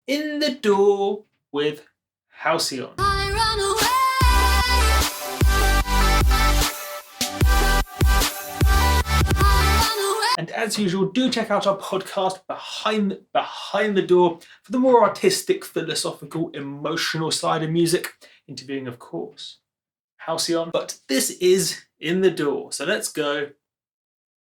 In the DAW with Halcyon. And as usual, do check out our podcast, Behind the DAW, for the more artistic, philosophical, emotional side of music, interviewing, of course, Halcyon. But this is In the DAW, so let's go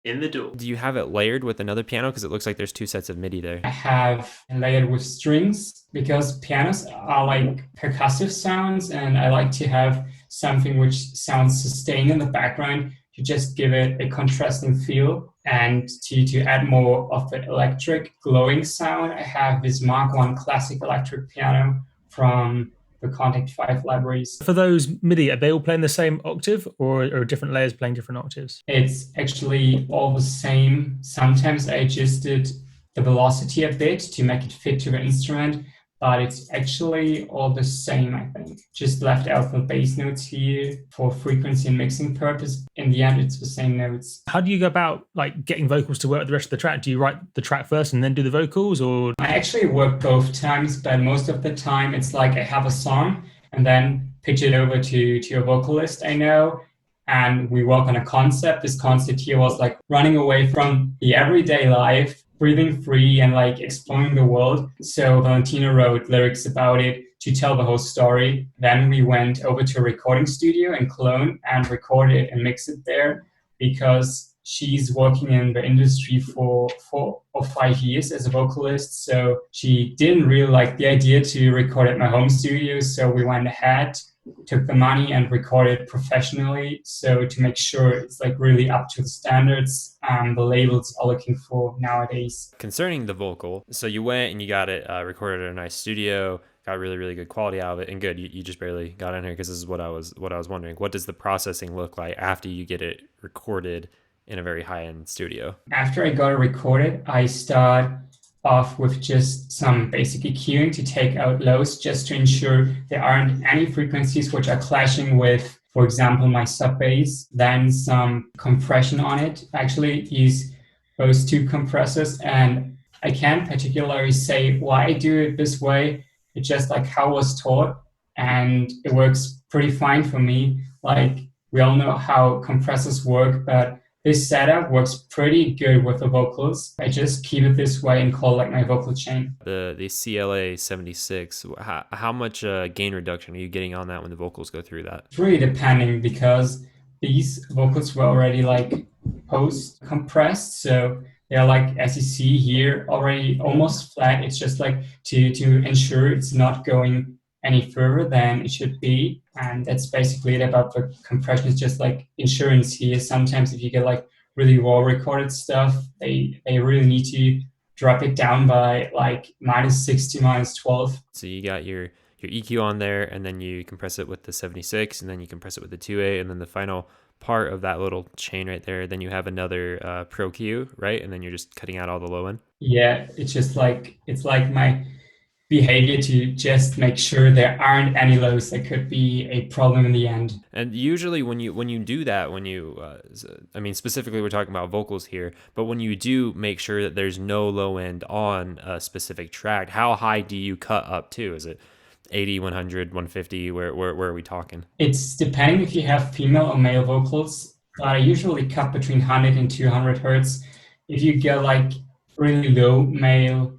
In the DAW. Do you have it layered with another piano? Because it looks like there's two sets of MIDI there. I have layered with strings because pianos are like percussive sounds, and I like to have something which sounds sustained in the background to just give it a contrasting feel. And to add more of the electric glowing sound, I have this Mark I classic electric piano from the Contact 5 libraries. For those MIDI, are they all playing the same octave, or are different layers playing different octaves? It's actually all the same. Sometimes I adjusted the velocity a bit to make it fit to the instrument, but it's actually all the same, I think. Just left out the bass notes here for frequency and mixing purpose. In the end, it's the same notes. How do you go about like getting vocals to work with the rest of the track? Do you write the track first and then do the vocals, or? I actually work both times, but most of the time it's like I have a song and then pitch it over to a vocalist I know, and we work on a concept. This concept here was like running away from the everyday life, breathing free and like exploring the world. So Valentina wrote lyrics about it to tell the whole story. Then we went over to a recording studio in Cologne and recorded and mixed it there, because she's working in the industry for 4 or 5 years as a vocalist. So she didn't really like the idea to record at my home studio. So we went ahead, took the money and recorded professionally. So to make sure it's like really up to the standards the labels are looking for nowadays. Concerning the vocal, so you went and you got it recorded at a nice studio, got really, really good quality out of it, and good, you just barely got in here, because this is what I was wondering. What does the processing look like after you get it recorded in a very high-end studio? After I got it recorded, I start off with just some basic EQing to take out lows, just to ensure there aren't any frequencies which are clashing with, for example, my sub bass. Then some compression on it. I actually use those two compressors, and I can't particularly say why I do it this way. It's just like how I was taught, and it works pretty fine for me. Like, we all know how compressors work, but this setup works pretty good with the vocals. I just keep it this way and call like my vocal chain. The CLA 76, how much gain reduction are you getting on that when the vocals go through that? It's really depending, because these vocals were already like post compressed, so they're like, as you see here, already almost flat. It's just like to ensure it's not going any further than it should be. And that's basically it about the compression. It's just like insurance here. Sometimes if you get like really raw recorded stuff, they really need to drop it down by like -60, -12. So you got your EQ on there, and then you compress it with the 76, and then you compress it with the 2A, and then the final part of that little chain right there, then you have another Pro Q, right? And then you're just cutting out all the low end. Yeah, it's just like, it's like my behavior to just make sure there aren't any lows that could be a problem in the end. And usually when you do that, I mean, specifically we're talking about vocals here, but when you do make sure that there's no low end on a specific track, how high do you cut up to? Is it 80, 100, 150? Where are we talking? It's depending if you have female or male vocals, but I usually cut between 100 and 200 hertz. If you get like really low male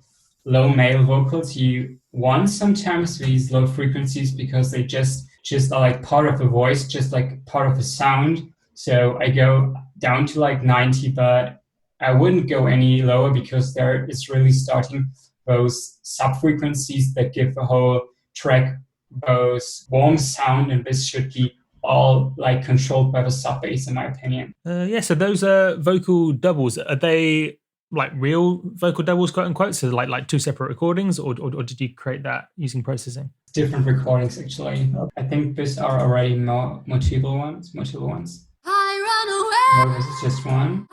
vocals, you want sometimes these low frequencies, because they just are like part of the voice, just like part of the sound. So I go down to like 90, but I wouldn't go any lower, because there it's really starting those sub frequencies that give the whole track those warm sound, and this should be all like controlled by the sub bass, in my opinion. Yeah, so those vocal doubles, are they like real vocal doubles, quote unquote? So like two separate recordings, or did you create that using processing? Different recordings, actually. I think these are already more multiple ones. No, this is just one.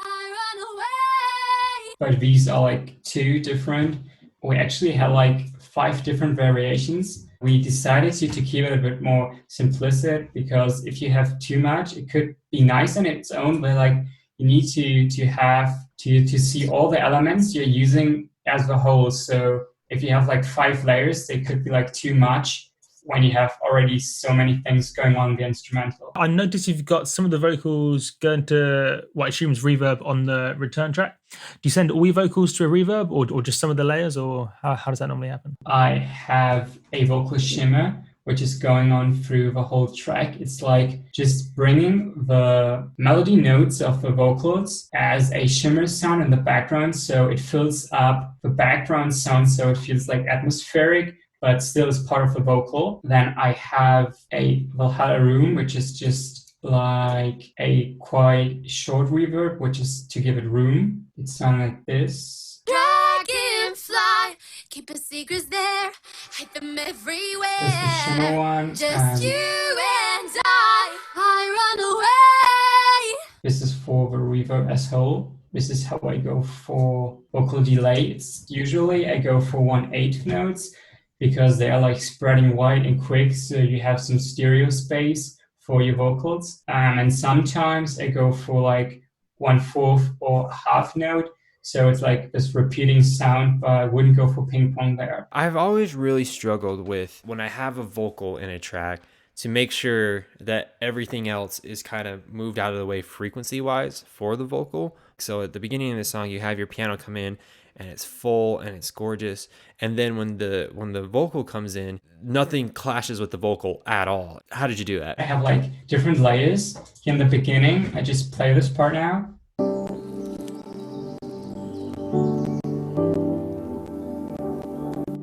But these are like two different. We actually had like 5 different variations. We decided to keep it a bit more simplistic, because if you have too much, it could be nice on its own, but like you need to have to see all the elements you're using as a whole. So if you have like 5 layers, they could be like too much when you have already so many things going on in the instrumental. I noticed you've got some of the vocals going to what I assume is reverb on the return track. Do you send all your vocals to a reverb or just some of the layers, or how does that normally happen? I have a vocal shimmer, which is going on through the whole track. It's like just bringing the melody notes of the vocals as a shimmer sound in the background. So it fills up the background sound so it feels like atmospheric, but still is part of the vocal. Then I have a Valhalla room, which is just like a quite short reverb, which is to give it room. It sounds like this. Dragonfly, keep your secrets there, hide them everywhere. This is the shimmer one. Just you and I run away. This is for the reverb as whole. This is how I go for vocal delay. It's usually I go for 1/8 notes because they are like spreading wide and quick, so you have some stereo space for your vocals. And sometimes I go for like 1/4 or half note. So it's like this repeating sound, but I wouldn't go for ping pong there. I've always really struggled with when I have a vocal in a track to make sure that everything else is kind of moved out of the way frequency wise for the vocal. So at the beginning of the song, you have your piano come in and it's full and it's gorgeous. And then when the vocal comes in, nothing clashes with the vocal at all. How did you do that? I have like different layers. Here in the beginning, I just play this part now.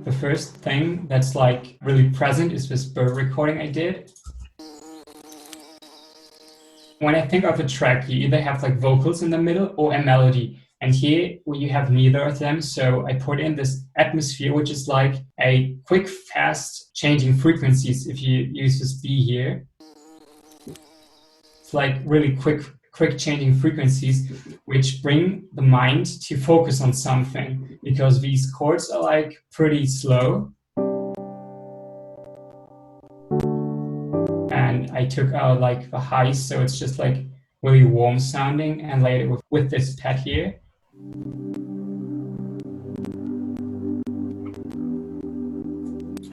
The first thing that's like really present is this bird recording I did. When I think of a track, you either have like vocals in the middle or a melody. And here you have neither of them. So I put in this atmosphere, which is like a quick, fast changing frequencies. If you use this B here, it's like really quick changing frequencies, which bring the mind to focus on something, because these chords are like pretty slow. And I took out like the highs, so it's just like really warm sounding, and laid it with this pad here.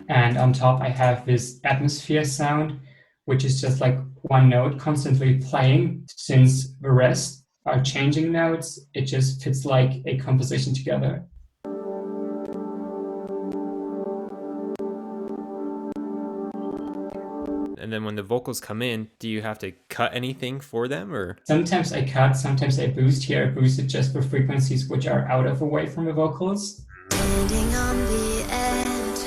And on top I have this atmosphere sound, which is just like one note constantly playing. Since the rest are changing notes, it just fits like a composition together. And then when the vocals come in, do you have to cut anything for them, or? Sometimes I cut, sometimes I boost. Here I boosted just for frequencies which are out of the way from the vocals. Standing on the edge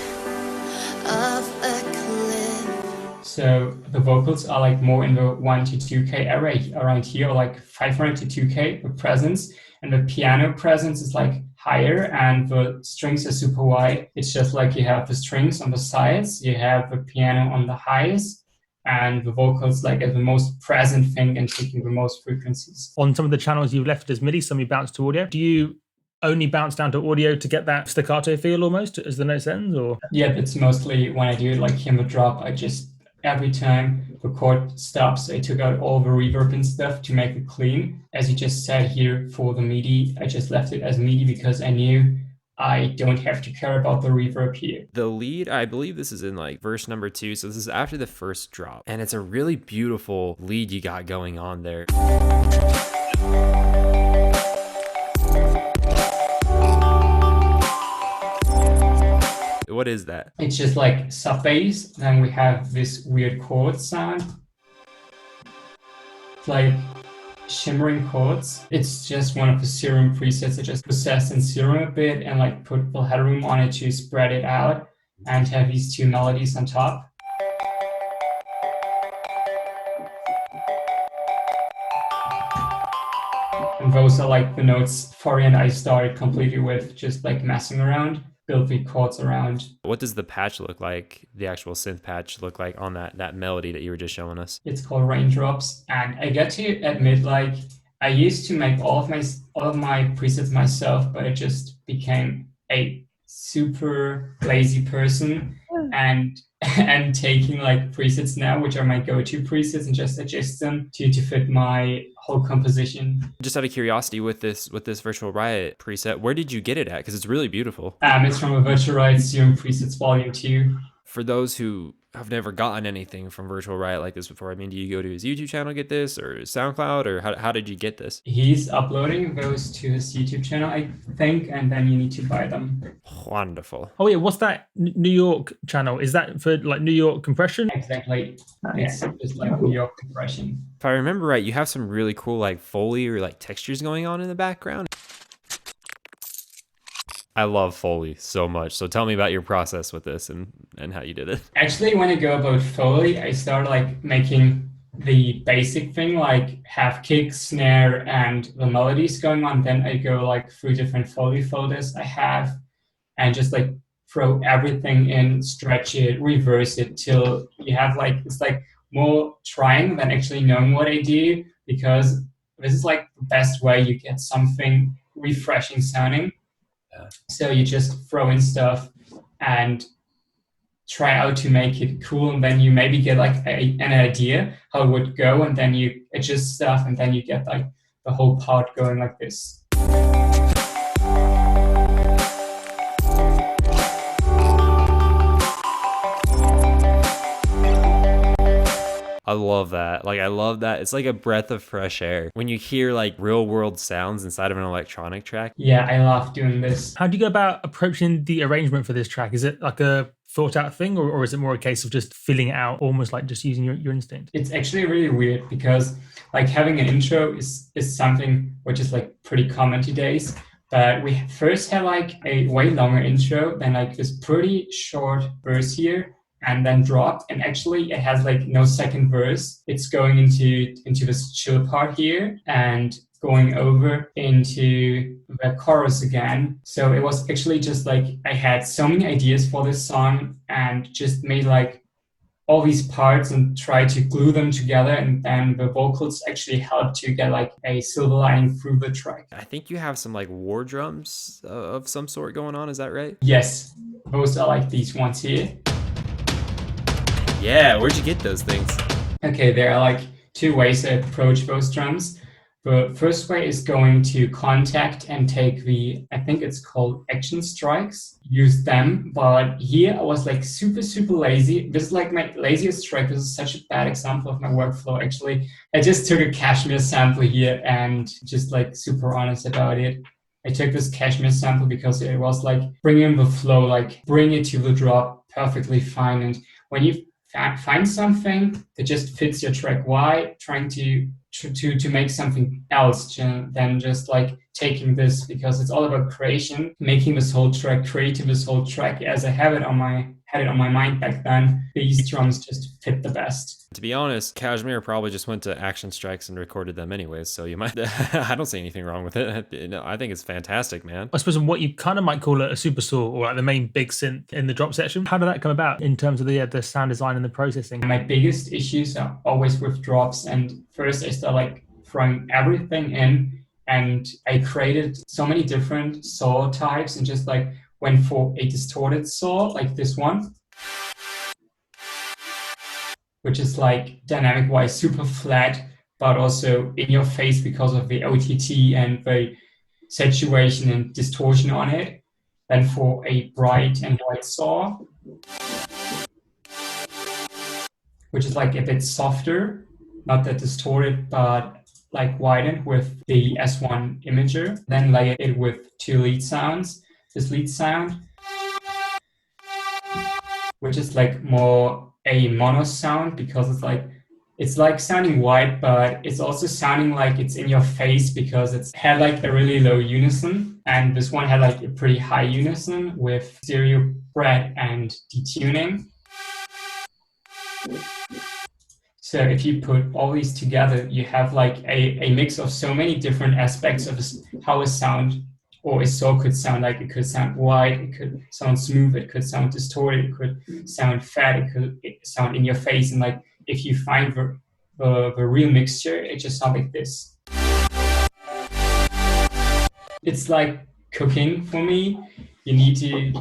of a cliff. So the vocals are like more in the 1 to 2K area around here, or like 500 to 2K, the presence. And the piano presence is like higher, and the strings are super wide. It's just like you have the strings on the sides, you have the piano on the highs, and the vocals like as the most present thing and taking the most frequencies. On some of the channels you've left as MIDI, some you bounce to audio. Do you only bounce down to audio to get that staccato feel almost as the note ends, or? Yeah, it's mostly when I do it like here in the drop, I just, every time the chord stops, I took out all the reverb and stuff to make it clean. As you just said here for the MIDI, I just left it as MIDI because I knew I don't have to care about the reverb here. The lead, I believe this is in like verse number 2, so this is after the first drop, and it's a really beautiful lead you got going on there. What is that? It's just like sub bass, then we have this weird chord sound. It's like shimmering chords. It's just one of the Serum presets. I just processed in Serum a bit and like put the headroom on it to spread it out and have these two melodies on top. And those are like the notes Fori and I started completely with, just like messing around, build the chords around. What does the patch look like, the actual synth patch look like on that melody that you were just showing us? It's called Raindrops, and I got to admit, like, I used to make all of my presets myself, but I just became a super lazy person and taking like presets now, which are my go-to presets, and just adjust them to fit my whole composition. Just out of curiosity, with this Virtual Riot preset, where did you get it at? Because it's really beautiful. It's from a Virtual Riot Serum Presets Volume 2. For those who have never gotten anything from Virtual Riot like this before, I mean, do you go to his YouTube channel to get this, or SoundCloud, or how did you get this? He's uploading those to his YouTube channel, I think, and then you need to buy them. Wonderful. Oh yeah, what's that New York channel? Is that for like New York compression? Exactly. It's just like New York compression. If I remember right, you have some really cool like Foley or like textures going on in the background. I love Foley so much. So tell me about your process with this and how you did it. Actually, when I go about Foley, I start like making the basic thing, like have kick, snare, and the melodies going on. Then I go like through different Foley folders I have and just like throw everything in, stretch it, reverse it till you have like, it's like more trying than actually knowing what I do, because this is like the best way you get something refreshing sounding. So you just throw in stuff and try out to make it cool, and then you maybe get like an idea how it would go, and then you adjust stuff, and then you get like the whole part going like this. I love that. Like, I love that. It's like a breath of fresh air when you hear like real world sounds inside of an electronic track. Yeah, I love doing this. How do you go about approaching the arrangement for this track? Is it like a thought out thing, or is it more a case of just filling it out, almost like just using your instinct? It's actually really weird because like having an intro is something which is like pretty common today. But we first had like a way longer intro, then like this pretty short verse here, and then dropped, and actually it has like no second verse. It's going into this chill part here and going over into the chorus again. So it was actually just like I had so many ideas for this song and just made like all these parts and tried to glue them together, and then the vocals actually helped to get like a silver lining through the track. I think you have some like war drums of some sort going on. Is that right? Yes, those are like these ones here. Yeah, where'd you get those things? Okay, there are like two ways to approach those drums. The first way is going to contact and take the, I think it's called action strikes, use them. But here I was like super lazy. This is like my laziest track. This is such a bad example of my workflow actually. I just took a Cashmere sample here and just like super honest about it. I took this Cashmere sample because it was like bringing the flow, like bring it to the drop perfectly fine. And when you find something that just fits your track, why trying to make something else than just like taking this, because it's all about creation, making this whole track, creating this whole track as I had it on my mind back then. These drums just fit the best. To be honest, Cashmere probably just went to Action Strikes and recorded them anyways, so you might I don't see anything wrong with it. No, I think it's fantastic, man. I suppose what you kind of might call a super saw, or like the main big synth in the drop section. How did that come about in terms of the sound design and the processing? My biggest issues are always with drops, and first I start like throwing everything in, and I created so many different saw types and just like went for a distorted saw like this one, which is like dynamic wise super flat, but also in your face because of the OTT and the saturation and distortion on it. Then for a bright and white saw, which is like a bit softer, not that distorted, but like widened with the S1 imager. Then layer it with two lead sounds. This lead sound, which is like more a mono sound because it's like sounding white, but it's also sounding like it's in your face because it's had like a really low unison, and this one had like a pretty high unison with stereo bred and detuning. So if you put all these together, you have like a mix of so many different aspects of how a sound or a saw could sound. Like it could sound wide, it could sound smooth, it could sound distorted, it could sound fat, it could sound in your face. And like if you find the real mixture, it just sounds like this. It's like cooking for me. You need to,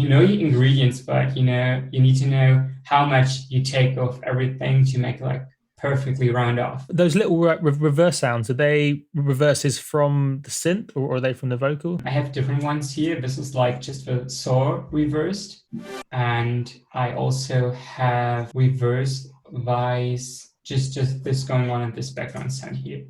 know your ingredients, but you need to know how much you take of everything to make like perfectly round off. Those little reverse sounds, are they reverses from the synth or are they from the vocal? I have different ones here. This is like just the saw reversed. And I also have reverse vice, just this going on in this background sound here.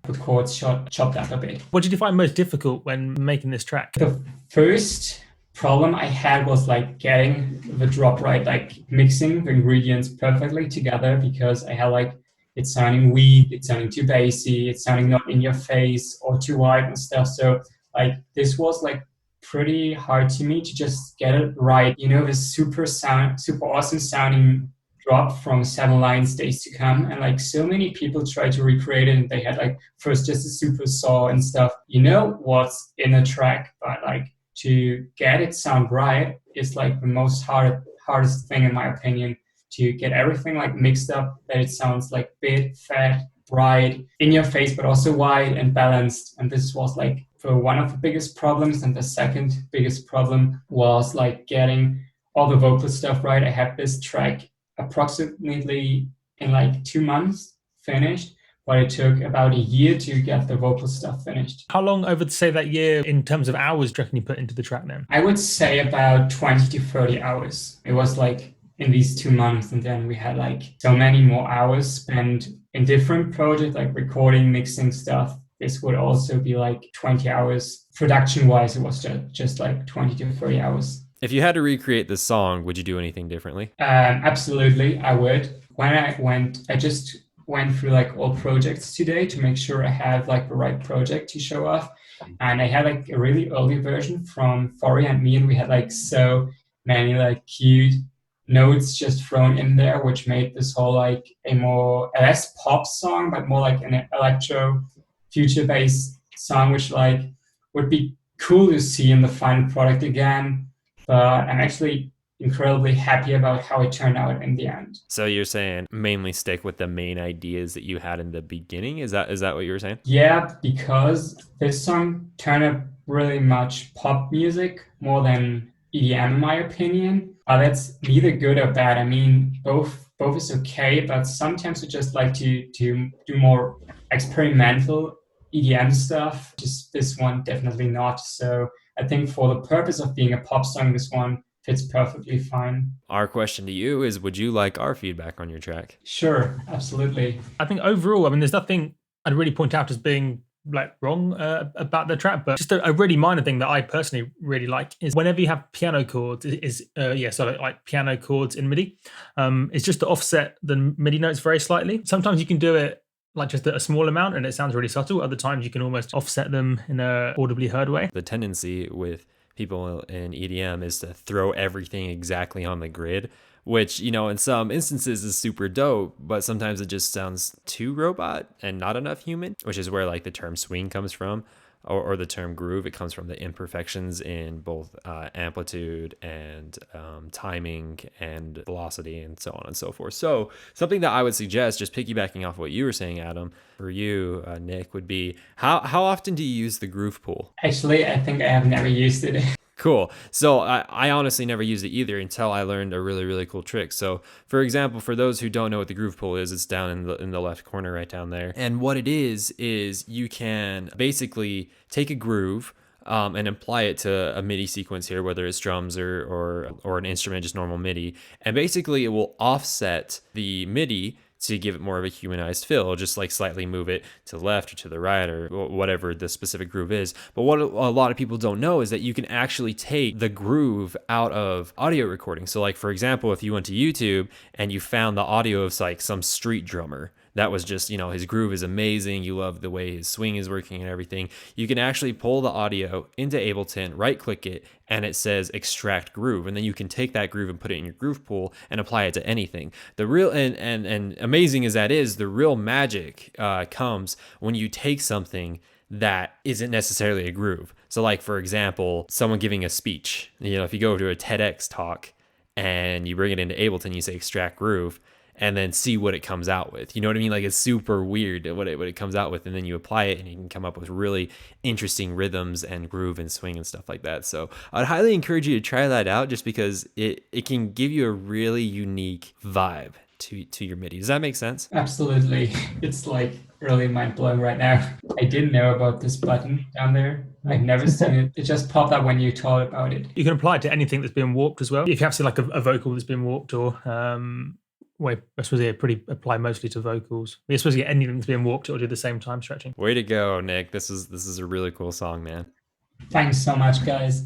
The chords chopped up a bit. What did you find most difficult when making this track? The first problem I had was like getting the drop right, like mixing the ingredients perfectly together, because I had like it's sounding weak, it's sounding too bassy, it's sounding not in your face or too wide and stuff. So like this was like pretty hard to me to just get it right. You know, this super awesome sounding drop from 7 Lions Days to Come, and like so many people tried to recreate it, and they had like first just a super saw and stuff. You know what's in a track, but like to get it sound right is like the most hardest thing in my opinion, to get everything like mixed up that it sounds like big, fat, bright, in your face, but also wide and balanced. And this was like for one of the biggest problems. And the second biggest problem was like getting all the vocal stuff right. I had this track approximately in like 2 months finished, but it took about a year to get the vocal stuff finished. How long over, say, that year in terms of hours do you reckon you put into the track then? I would say about 20 to 30 hours. It was like in these 2 months, and then we had like so many more hours spent in different projects, like recording, mixing stuff. This would also be like 20 hours. Production wise, it was just like 20 to 30 hours. If you had to recreate this song, would you do anything differently? Absolutely, I would. I just went through like all projects today to make sure I have like the right project to show off. And I had like a really early version from Fori and me, and we had like so many like cute notes just thrown in there, which made this whole like a less pop song, but more like an electro future bass song, which like would be cool to see in the final product again. But I'm actually incredibly happy about how it turned out in the end. So you're saying mainly stick with the main ideas that you had in the beginning? Is that what you were saying? Yeah, because this song turned up really much pop music more than EDM in my opinion. That's neither good or bad. I mean, both is okay, but sometimes I just like to do more experimental EDM stuff. Just this one definitely not. So I think for the purpose of being a pop song, this one fits perfectly fine. Our question to you is, would you like our feedback on your track? Sure, absolutely. I think overall, I mean, there's nothing I'd really point out as being like wrong about the track, but just a really minor thing that I personally really like is whenever you have piano chords, like piano chords in MIDI, it's just to offset the MIDI notes very slightly. Sometimes you can do it like just a small amount and it sounds really subtle. Other times you can almost offset them in a audibly heard way. The tendency with people in EDM is to throw everything exactly on the grid, which, you know, in some instances is super dope, but sometimes it just sounds too robot and not enough human, which is where like the term swing comes from, or the term groove. It comes from the imperfections in both amplitude and timing and velocity and so on and so forth. So something that I would suggest, just piggybacking off what you were saying, Adam, for you, Nick, would be how often do you use the groove pool? Actually, I think I have never used it. Cool. So I honestly never used it either until I learned a really, really cool trick. So for example, for those who don't know what the groove pool is, it's down in the left corner right down there. And what it is you can basically take a groove and apply it to a MIDI sequence here, whether it's drums or an instrument, just normal MIDI. And basically it will offset the MIDI to give it more of a humanized feel, just like slightly move it to the left or to the right or whatever the specific groove is. But what a lot of people don't know is that you can actually take the groove out of audio recording. So like, for example, if you went to YouTube and you found the audio of like some street drummer that was just, you know, his groove is amazing, you love the way his swing is working and everything, you can actually pull the audio into Ableton, right click it, and it says extract groove, and then you can take that groove and put it in your groove pool and apply it to anything. The real and amazing as that is, the real magic comes when you take something that isn't necessarily a groove. So like, for example, someone giving a speech, you know, if you go to a TEDx talk and you bring it into Ableton, you say extract groove, and then see what it comes out with. You know what I mean? Like, it's super weird what it comes out with, and then you apply it and you can come up with really interesting rhythms and groove and swing and stuff like that. So I'd highly encourage you to try that out, just because it can give you a really unique vibe to your MIDI. Does that make sense? Absolutely. It's like really mind blowing right now. I didn't know about this button down there. I've never seen it. It just popped up when you told about it. You can apply it to anything that's been warped as well. If you have to like a vocal that's been warped, or I suppose pretty apply mostly to vocals. I suppose anything that's been warped, it'll do the same time stretching. Way to go, Nick. This is a really cool song, man. Thanks so much, guys.